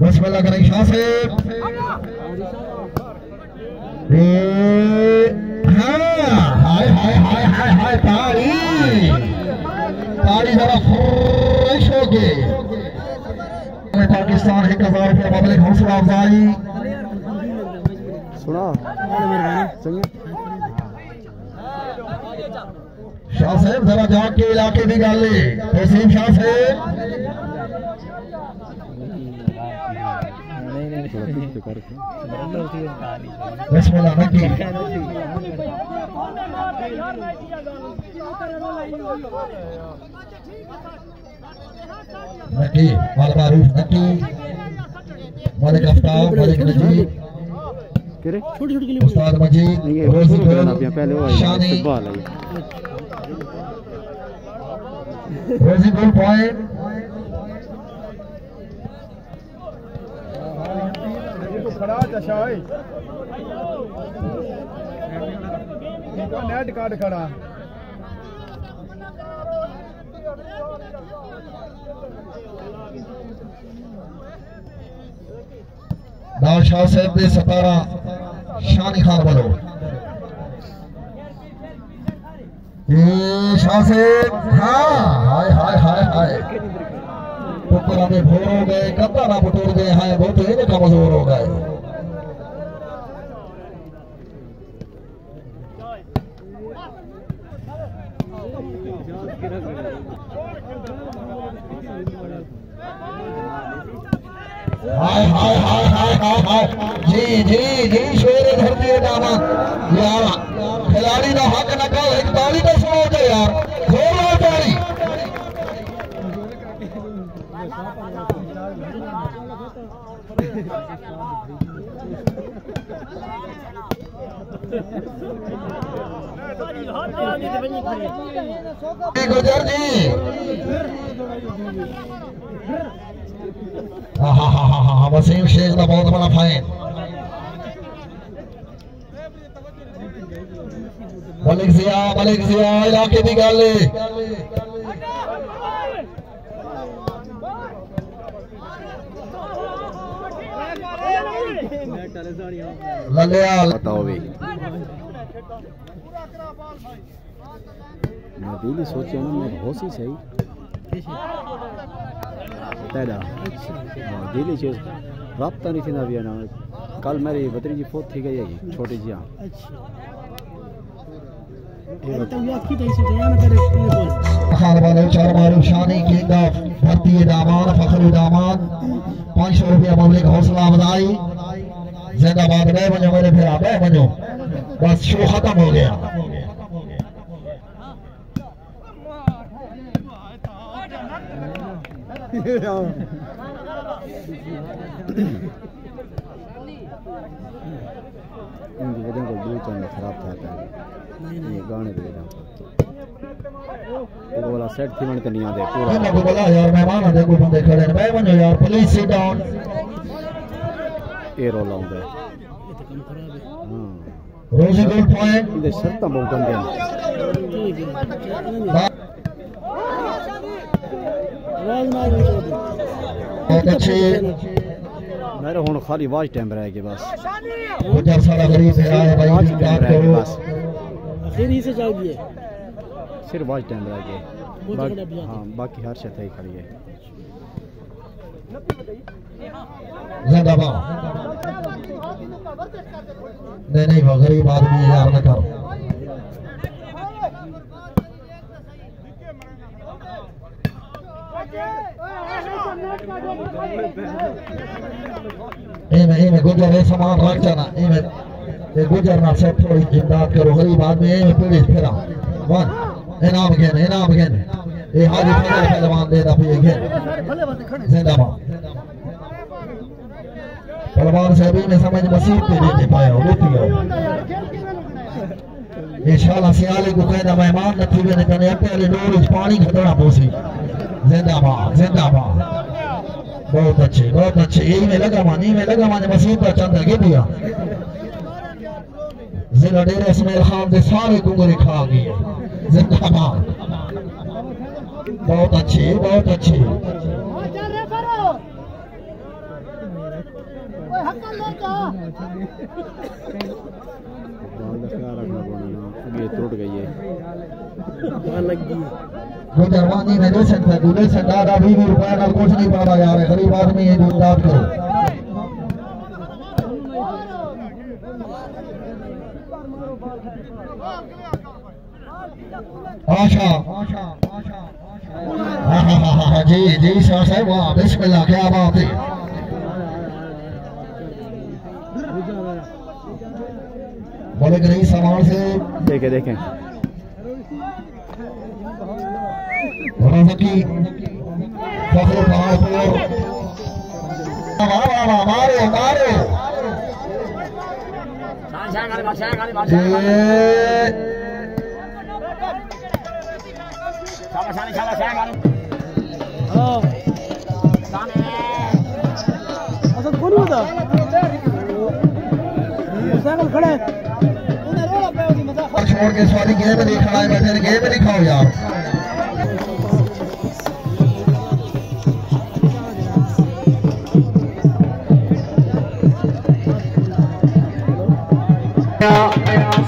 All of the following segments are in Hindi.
बिस्मिल्लाह करें शाह से हाय हाय हाय हाय हाय ताड़ी ताड़ी जरा फ्रेश हो गए। पाकिस्तान 1000 रुपये पब्लिक हौसला अफजाई सुना शाह साहब जरा जाके इलाके की गल तहसीन शाह साहब बिस्मिल्लाह नकी नकी माल मारूफ नकी मालिक आफ्ताब मालिक नजीब उस्ताद मजीद रोजी शानी रोजी गोल पॉइंट खड़ा चशाई नेट कार्ड खड़ा दाल शाह साहब दे 17 शानी खान बोलो शाह साहब हाँ हाय हाय हाय हाय टुकड़ा में भोर हो गए कब्बा ना बटोर गए हैं बहुत ही कमजोर हो गए। हाय हाय हाय हाय हाय हाय जी जी जी शेर धरती है जाना यार खिलाड़ी का हक न कल एक ताली तो सुनो जो यार जोर ताली गुजर जी हाँ हाँ हाँ हाँ हाँ वसीम शेख का बहुत बड़ा फाइन मलिक जिया इलाके की गल ललिया बताओ भी मैं दिल्ली सोचा ना मैं बहुत ही सही तेरा दिल्ली चीज रब्ता नहीं थी ना भी ना कल मेरी भतीजी फोत थी गई है छोटी जी शानी किंग ऑफ भर्ती दामान फखर दामान 500 रुपया पब्लिक हौसला अफजाई जिंदाबाद रहे बनो मेरे फिर आप बनो बस शो खत्म हो गया। इनकी वजह को दूर चलना खराब था ये गाने पे वो वाला सेट थी मन नहीं आते पूरा मैं बोला यार मेहमान आते कोई बंदे खड़े हैं मैं बनो यार please sit down A roll out है हां रोजी गोल पॉइंट इधर शर्त बहुत गंदे हैं बहुत अच्छे मेरे हुन खाली वाच टाइम रह गया बस गुजर सारा गरीब है भाई बात करो बस आखिर ही से चाहिए सिर्फ वाच टाइम रह गया हां बाकी हर शय ही खड़ी है जिंदाबाद नहीं वो गरीब आदमी यार न करो में गुजर है सामान रख जाना ये गुजर ना सब थोड़ी इमदाद करो गरीब आदमी पुलिस फिरा वन इनाम गेन ये हाजी फजल पहलवान देता फिर गेन जिंदाबाद पहलवान साहब ने समझ मसीब पे देते पाया रोटी हो इंशाल्लाह सियाले को कहना मेहमान न थी ने कने पहले डोर पानी खतरा पोसी जिंदाबाद बहुत अच्छे यही में लगा माने मसीब का चंद आगे दिया जिला डेरा इस्माइल खान के सारे कुंगरे खा गए जिंदाबाद बहुत अच्छे ये टूट गई है जरमानी में दूल्हे से दादा 20 रुपए का कुछ नहीं पाता यार, गरीब आदमी है दूध दाद करो। आशा जी जी साहब, वाह बिस्मिल्लाह, क्या बात है। बोले गरीब सामान से देखें देखें रज़की फखर पहाड़पुर, मारो मारो छोड़ के सारी गेम नहीं खड़ा है, बैठे गेम नहीं खाओ यार।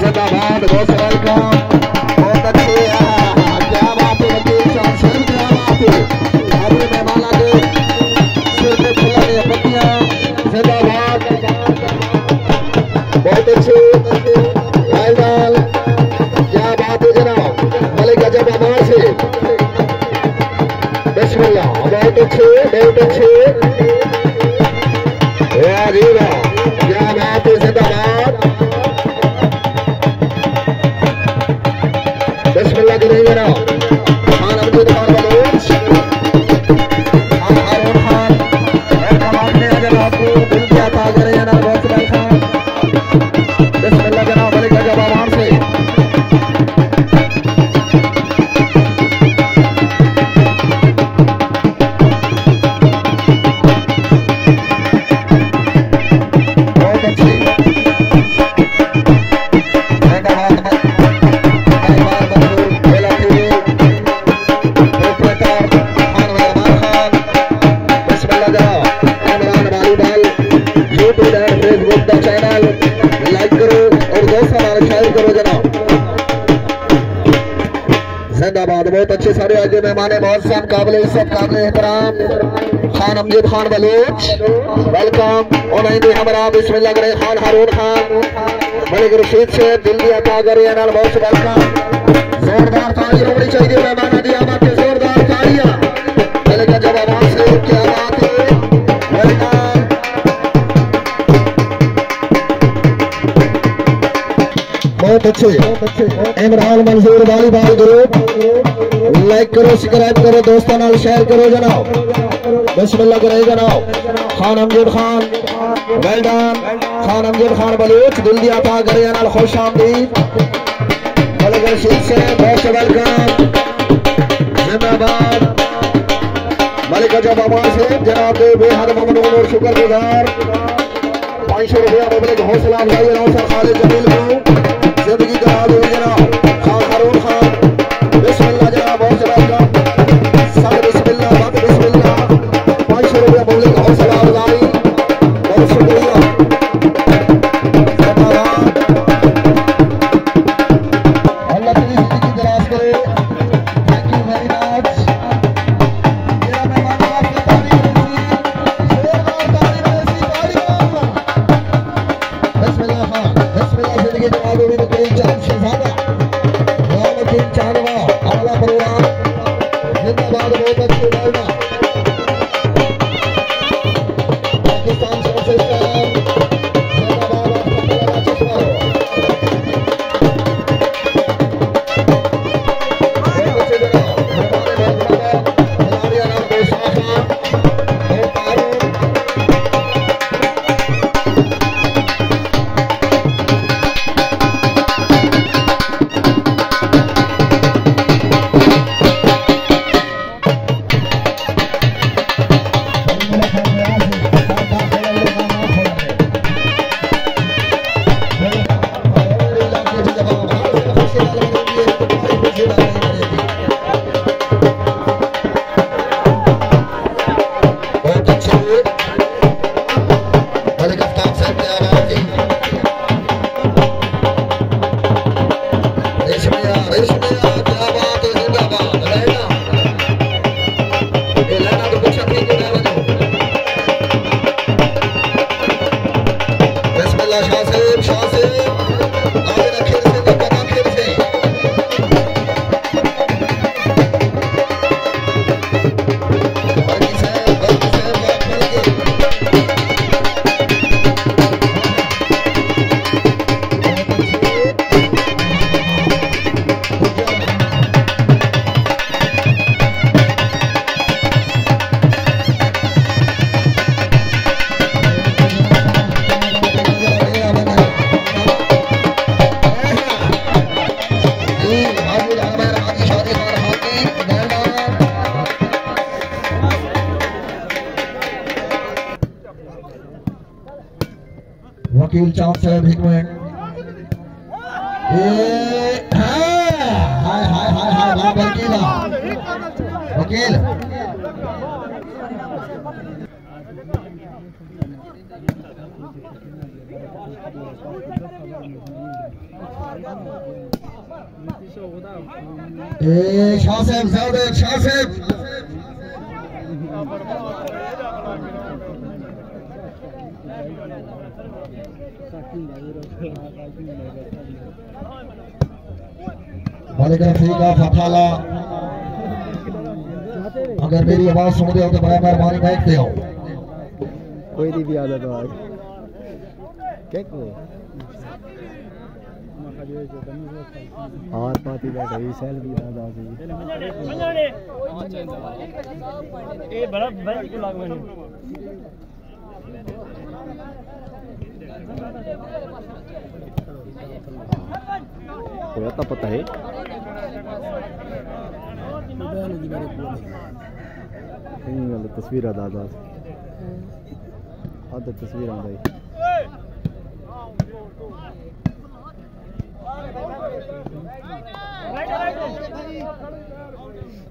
जिंदाबाद, बहुत सवाल का बहुत अच्छे, क्या बात है, क्या बात है। अपने मेहमान आगे सिर पे फुला के पत्तियां, जिंदाबाद, बहुत अच्छे लाल, क्या बात है जनाब। मलिक अजब अमार से बिस्मिल्लाह, बहुत अच्छे बहुत अच्छे, वाह जी वाह, क्या बात है, जिंदाबाद। बिस्मिल्लाह करें जनाब। खान अब्दुल खान बलूच, खान हारून खान, आपने जनाब को दिल क्या था करें जनाब, बहुत खान। बिस्मिल्लाह जनाब, मलिक अजब अमार से चैनल लाइक करो और दोस्तों शेयर करो जनाब। जिंदाबाद, बहुत अच्छे सारे आगे मेहमान बहुत से काबिल इज्जत काबिल एहतराम खान अमजद खान बलूच, वेलकम। और नहीं हमारा बिस्मिल्लाह करें खान हारून खान, मलिक रशीद से दिल दिया था करे बहुत वेलकम। जोरदार ताली होनी चाहिए मेहमान दिया बात, जोरदार तालियां मलिक अजब अमार से, क्या बात है, वेलकम। बहुत अच्छे Imran Manzoor volleyball group, like करो सब्सक्राइब करो दोस्तों नाल शेयर करो जनाब। बिस्मिल्लाह करें जनाब। Khan Amjad Khan, well done. खान अमजद खान बलूच, दिल दिया था करे नाल खुश आमदीद। मलिक रशीद से बहुत वेलकम, जिंदाबाद। मलिक अजब अमार से जनाब के बेहद ममनून और शुक्रगुजार। 500 रुपया मुबलिक हौसला अफजाई नौसर खालिद जमील को जिंदगी का हाल हुई जनाब। खान हारून खान, बिस्मिल्लाह जनाब, बहुत वेलकम। सब बिस्मिल्लाह, बात बिस्मिल्लाह। 500 रुपया मुबलिक हौसला अफजाई, बहुत शुक्रिया। अल्लाह तेरी जिंदगी दराज करे, थैंक यू वेरी मच। मेरा मेहमान आपकी तारीफ जोरदार तारीफ बिस्मिल्लाह खान, बिस्मिल्लाह जिंदगी जनाब में कोई चांद शहजादा रामदीन चांदवा अगला प्रोग्राम, जिंदाबाद, बहुत अच्छे डालना। पाकिस्तान सोशल सिस्टम, जिंदाबाद, चश्मा अच्छे जनाब हमारे खिलाड़ियों नाम को साफा और तारून। वकील चांद साहब एक मिनट हाय हाय हाय हाय वकील शाह साहब शाह साहब मालिक अफ्रीका फथाला अगर मेरी आवाज सुनते हो तो बड़ा मेहरबानी बैठते हो कोई नहीं भी आदत है क्या को और पाती बैठे ही सेल भी आदा से ए बड़ा बैंक को लाग मैंने कोई आता पता है तस्वीर दादा आधा तस्वीर आंदा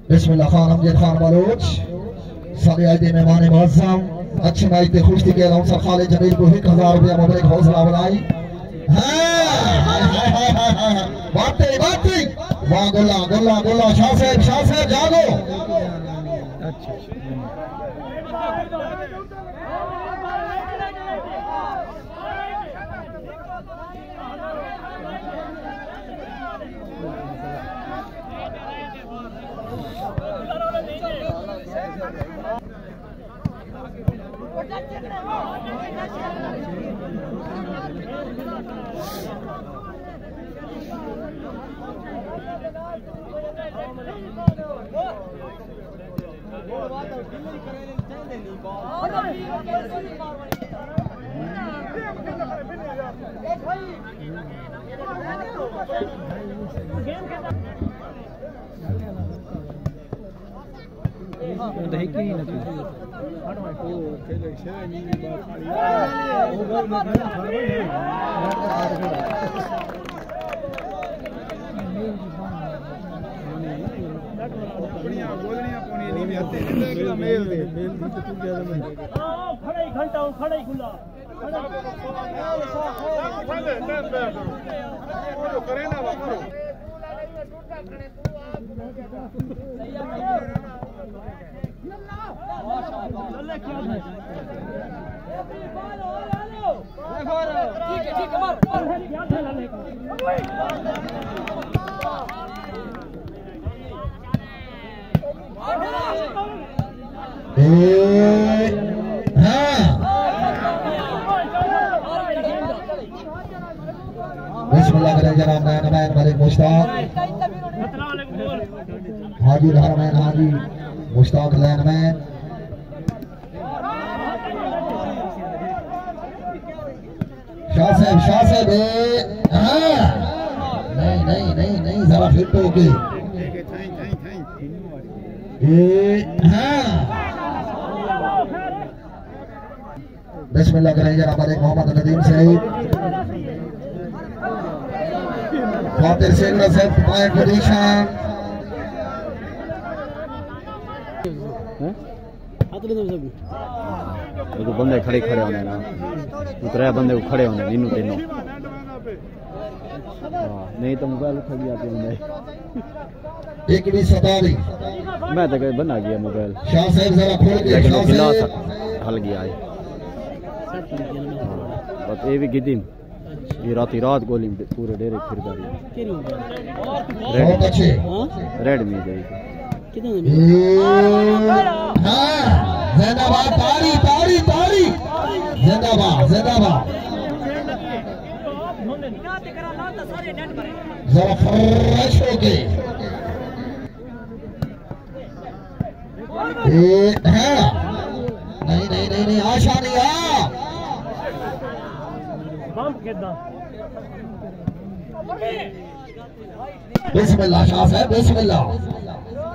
बिस्मिल्लाह खान अमजद खान बलोच सारे आयदे मेहमान मुअज़्ज़म अच्छी नाइट खुश थी के लौंसर खालिद जमील को 1000 रुपया मुबारक हौसला बनाई बातें वाह गोला गोला गोला शाह साहब जागो अच्छा बिस्मिल्लाह करें जनाब नैन मलिक मुश्ताक हाजी हरमैन हाजी मुश्ताक लैनमैन शाह साहब नहीं जरा फिट हो गए बिस्मिल्लाह करें जनाब मलिक मोहम्मद नदीम सईद खातिर सिंह नसब पॉइंट पोजीशन तो बंदे खड़े होने ना त्रै बंदे खड़े होने तीनों नहीं तो मोबाइल उठा गया बंदे एक भी सतारी मैं तो कहीं बना गया मोबाइल शाह साहब जरा खोल के गिलास हल गया है बस ये भी गिदिन ये रात गोली पूरे डेरे फिर बहुत अच्छे रेड में जाएगी हाँ जिंदाबाद तारी तारी तारी जिंदाबाद जिंदाबाद जरा फ्रेश होके नहीं नहीं नहीं नहीं आशा नहीं आ बिस्मिल्लाह शाह साहब बिस्मिल्लाह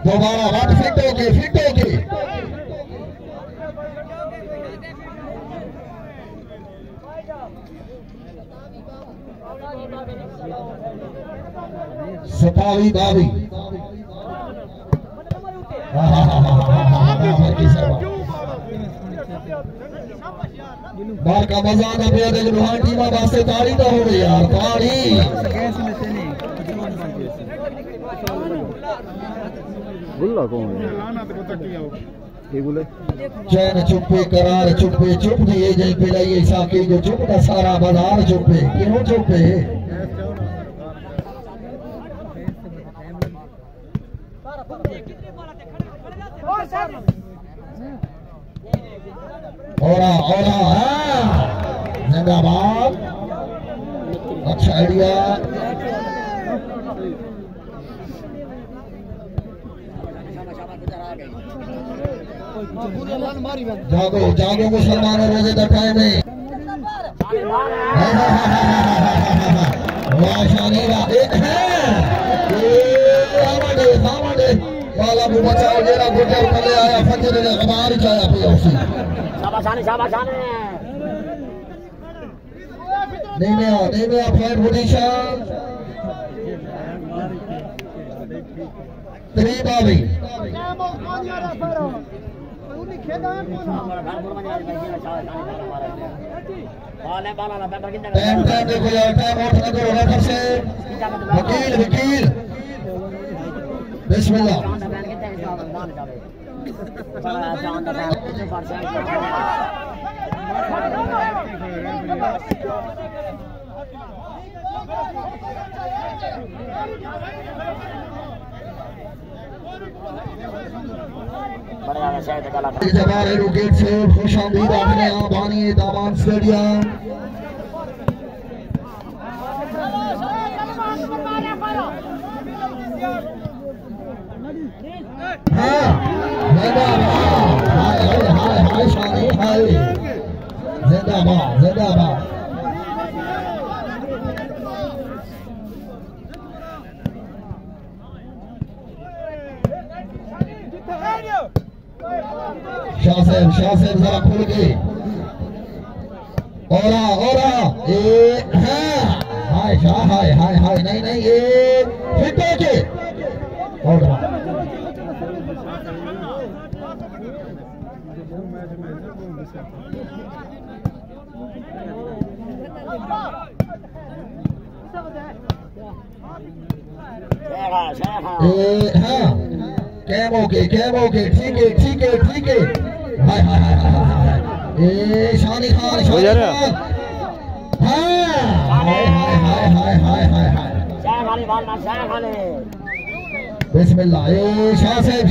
दोबारा वाट फिट होके सतावी बावी बार का मजा ना पे देख लोहान टीम वास्ते ताड़ी तो हो गई यार ताड़ी गुल्ला कौन है ये गुल्ले चैन चुप्पे करार चुप्पे चुप दिए जय पिलाई ऐसा के जो चुप का सारा बाजार चुप्पे क्यों चुप्पे ओरा जिंदाबाद अच्छा आइडिया जागो जागो मुसलमान रोजे का टाइम है वाला भी बचाओ जेरा गुजर पले आया फजर ने गमार चाया पे उसी शाबाश नहीं में फाइट पोजीशन तरीबा भी टाइम देखो यार टाइम आउट ना करो रेफर से वकील बिस्मिल्लाह जवाहर गेट से खुशामदीद आपने बानी दामान स्टेडियम जिंदाबाद शाह साहब जरा खुल के ओरा हाय शाह हाय नहीं ये फिट होके कैम ओके ठीक है हाय शानी खान हाय बिस्मिल्लाह शाह साहब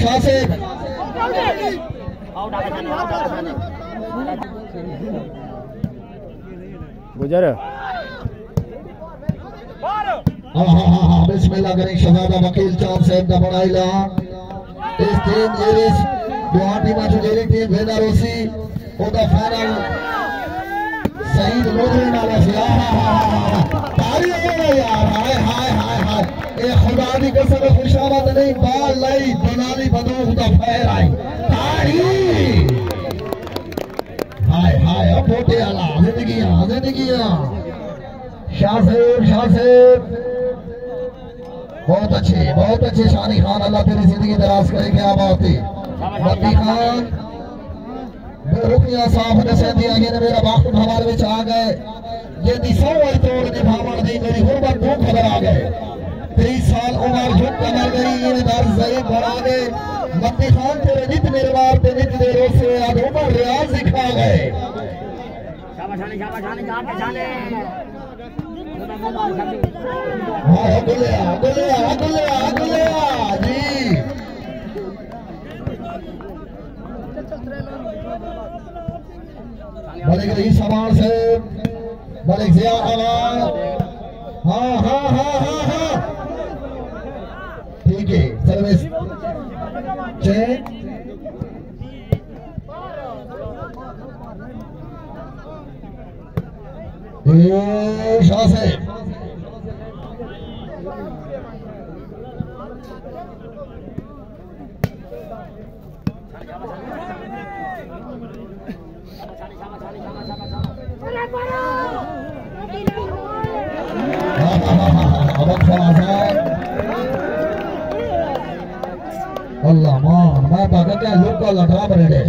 गुजर हाँ बिस्मिल्लाह करें शहजादा वकील चांद साहब का बड़ा ऐलान इस टीम जेरिस गुवाहाटी में जो जेरी टीम वेदा रोसी ओदा फाइनल शहीद लोधरी वाला से तारी हो यार हाय ए खुदा दी कसम खुशामद नहीं बाल लाई बनाली बंदूक दा फैर आई तारी हाय अब पोटे आला जिंदगियां शाह साहब बहुत अच्छे शानी खान अल्लाह तेरी जिंदगी दराज करे क्या बात है बद्दी खान बेरुखिया साफ ने सेंधी आगे ने मेरा वक्त हमारे विच आ गए ये दी सौ वाली तोड़ ने भावण दी मेरी हुर्मत दो खबर आ गए 30 साल उम्र झुक कमर गई ये दर ज़ईब बढ़ा गए बद्दी खान तेरे नित निर्वार पे नित देरों से आज उम्र रियाज सिखा गए शाबाश जाने गुलिया जी मलिक रही सवाल से मलिक जिया आवाज हाँ हाँ हाँ हाँ हाँ ठीक है सर्विस चेक शाह से अल्लाह मान मैं बागा क्या लोग का लटा बने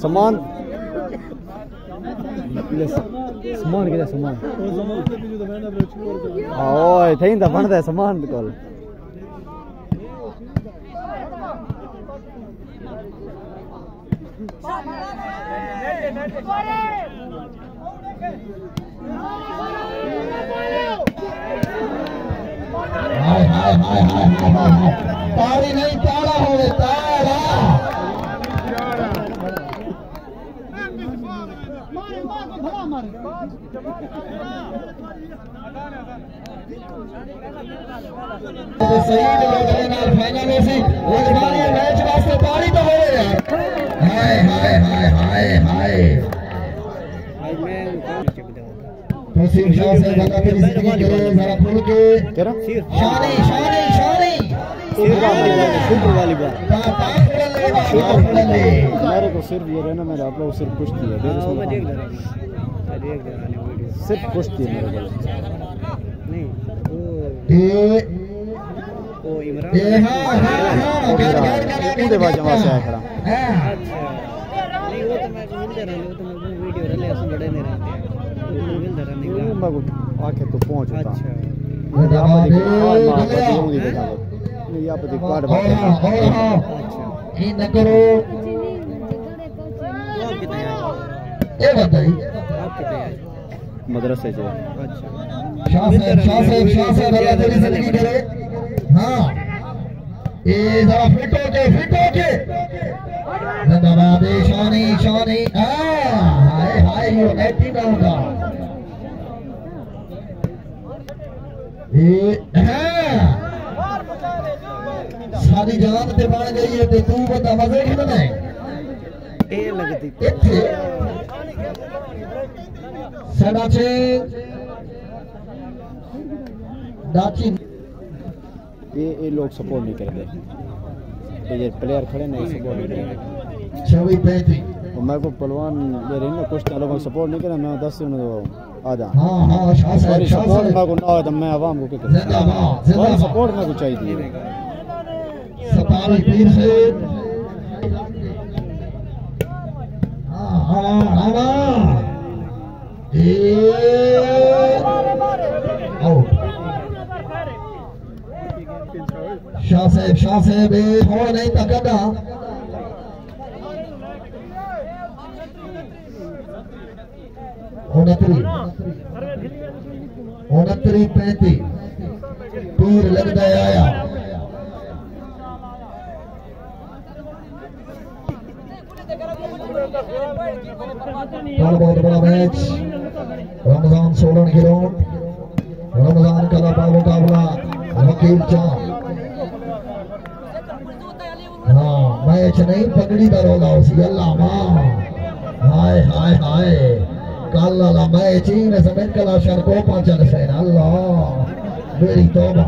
सामान सामान किधर सामान ओए थे इंदा बनता है सामान कल हाय हाय हाय हाय हाय तारी नहीं तारा होवे तारा सही फाइनल में से मैच वास्ते तारी तो हो यार हाय हाय हाय हाय हाय तस्वीर शाह से बता तेरी जिंदगी करे जरा खुल के क्या शानी शानी शानी वाली बात मेरे को सिर्फ ये रहना मेरा आप लोग सिर्फ कुश्ती है सिर्फ कुश्ती है मेरे को नहीं वो इमरान से आया खड़ा नहीं वो तो मैं मिल रहा हूं तो मैं वीडियो रले असं बड़े नहीं रहते मैं आके तो पहुंच अच्छा यहाँ पे कार्ड न करो ये बताइए मदरसे से शाह से भला तेरी जिंदगी करे हाँ ये जरा फिट हो के जिंदाबाद शानी शानी हाय हाय यू एक्टिव होगा सारी जान ते बन गई है ते तू बता मजे की बनाए ए लगती साडा छे दाची ये लोग सपोर्ट नहीं करते ये प्लेयर खड़े नहीं सपोर्ट नहीं करते 26-35 मैं को पहलवान ये रहना कुछ लोगों सपोर्ट नहीं करे मैं 10 से उन्हें आ जा हां सॉरी सपोर्ट मैं को ना हो तो मैं आवाम को क्या जिंदाबाद सपोर्ट मैं को चाहिए सतारी पीर से हां शाह साहब हो नहीं तकदा 29-35 पीर लगता आया बहुत बड़ा मैच रमजान 16 ग्राउंड रमजान का मुकाबला वकील चांद हाँ मैच नहीं पगड़ी का रोला उसी अल्लाह मां हाय हाय हाय काला मैच ही न समझ कला शर को पांचन से अल्लाह मेरी तौबा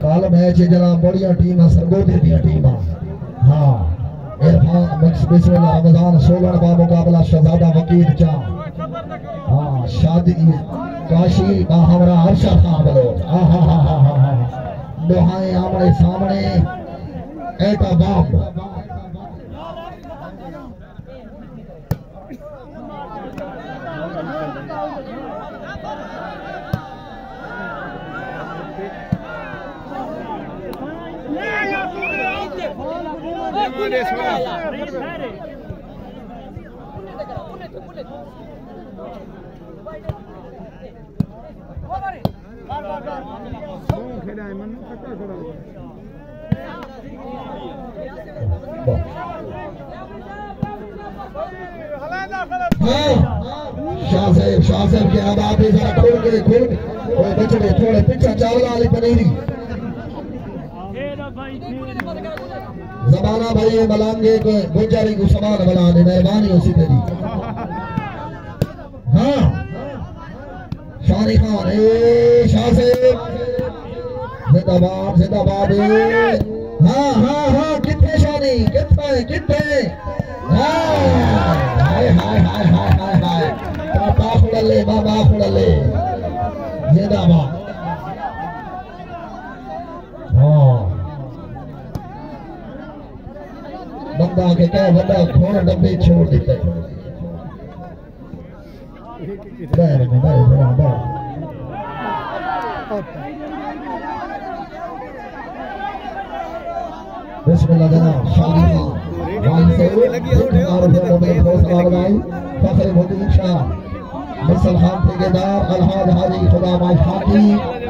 कल मैच जनाब बढ़िया टीम सरगोदे दी टीम हाँ इरफान बिस्मिल्लाह रमजान सोलन का मुकाबला शहजादा वकील चा हाँ शादी काशी का हमरा अरशद खान बोलो दोहाए आमने सामने एहतमाम शाह साहब के आबाद जरा खोल के बचड़े थोड़े पीछे चावला वाली पनीरी जमाना भाई ये मलांगे को गुजारी को समान बनाने मेहरबानी उसी तेरी हाँ शानी खान शाह साहब जिंदाबाद हाँ हाँ हाँ कितने शानी कितने हाय हाय हाय हाय हाय हाय पापा खुड़ले बाबा खुड़ले जिंदाबाद हाँ बंदा के क्या बंदा खोड़ डब्बे छोड़ देते बिस्मिल्लाह जनाब शादी फखर मुद्दीन शाह मिसल खान ठेकेदार अलहाज हाजी खुदा माशाकी